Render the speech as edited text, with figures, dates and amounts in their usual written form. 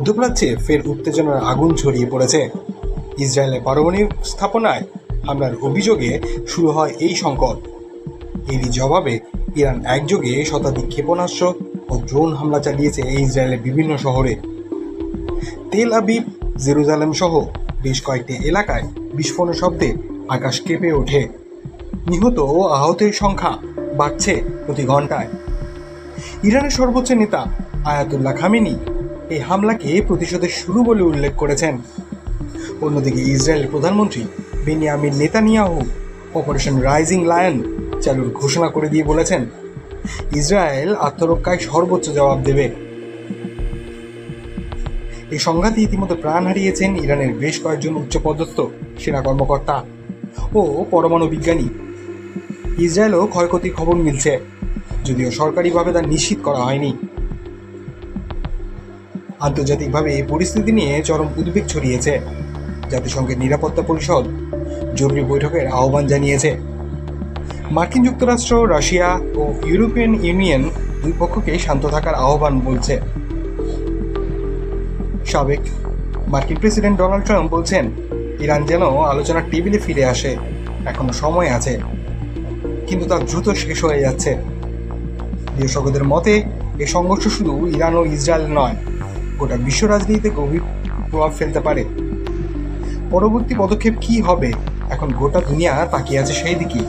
মধ্যপ্রাচ্যে ফের উত্তেজনার আগুন ছড়িয়ে পড়েছে। ইসরায়েলের পারমাণবিক স্থাপনায় হামলার অভিযোগে শুরু হয় এই সংকট। এরই জবাবে ইরান একযোগে শতাধিক ক্ষেপণাস্ত্র ও ড্রোন হামলা চালিয়েছে ইসরায়েলের বিভিন্ন শহরে। তেল আবিব, জেরুজালেম সহ বেশ কয়েকটি এলাকায় বিস্ফোরণের শব্দে আকাশ কেঁপে ওঠে। নিহত ও আহতের সংখ্যা বাড়ছে প্রতি ঘন্টায়। ইরানের সর্বোচ্চ নেতা আয়াতুল্লাহ খামেনি এই হামলাকে প্রতিশোধের শুরু বলে উল্লেখ করেছেন। অন্যদিকে ইসরায়েলের প্রধানমন্ত্রী Benjamin Netanyahu operation rising lion চালুর ঘোষণা করে দিয়ে বলেছেন, ইসরায়েল আত্মরক্ষায় সর্বোচ্চ জবাব দেবে। এই সংঘাতে ইতিমধ্যে প্রাণ হারিয়েছেন ইরানের বেশ কয়েকজন উচ্চপদস্থ সেনা কর্মকর্তা ও পরমাণু বিজ্ঞানী। ইসরায়েলও ক্ষয়ক্ষতির খবর মিলছে, যদিও সরকারিভাবে তা নিশ্চিত করা হয়নি। আন্তর্জাতিকভাবে এই পরিস্থিতি নিয়ে চরম উদ্বেগ ছড়িয়েছে। জাতিসংঘের নিরাপত্তা পরিষদ জরুরি বৈঠকের আহ্বান জানিয়েছে। মার্কিন যুক্তরাষ্ট্র, রাশিয়া ও ইউরোপিয়ান ইউনিয়ন দুই পক্ষকে শান্ত থাকার আহ্বান বলছে। সাবেক মার্কিন প্রেসিডেন্ট ডোনাল্ড ট্রাম্প বলছেন, ইরান যেন আলোচনার টেবিলে ফিরে আসে, এখনো সময় আছে, কিন্তু তা দ্রুত শেষ হয়ে যাচ্ছে। বিশেষজ্ঞদের মতে এই সংঘর্ষ শুধু ইরান ও ইসরায়েল নয়, গোটা বিশ্ব রাজনীতিতে গভীর প্রভাব ফেলতে পারে। পরবর্তী পদক্ষেপ কী হবে, এখন গোটা দুনিয়া তাকিয়ে আছে সেই দিকেই।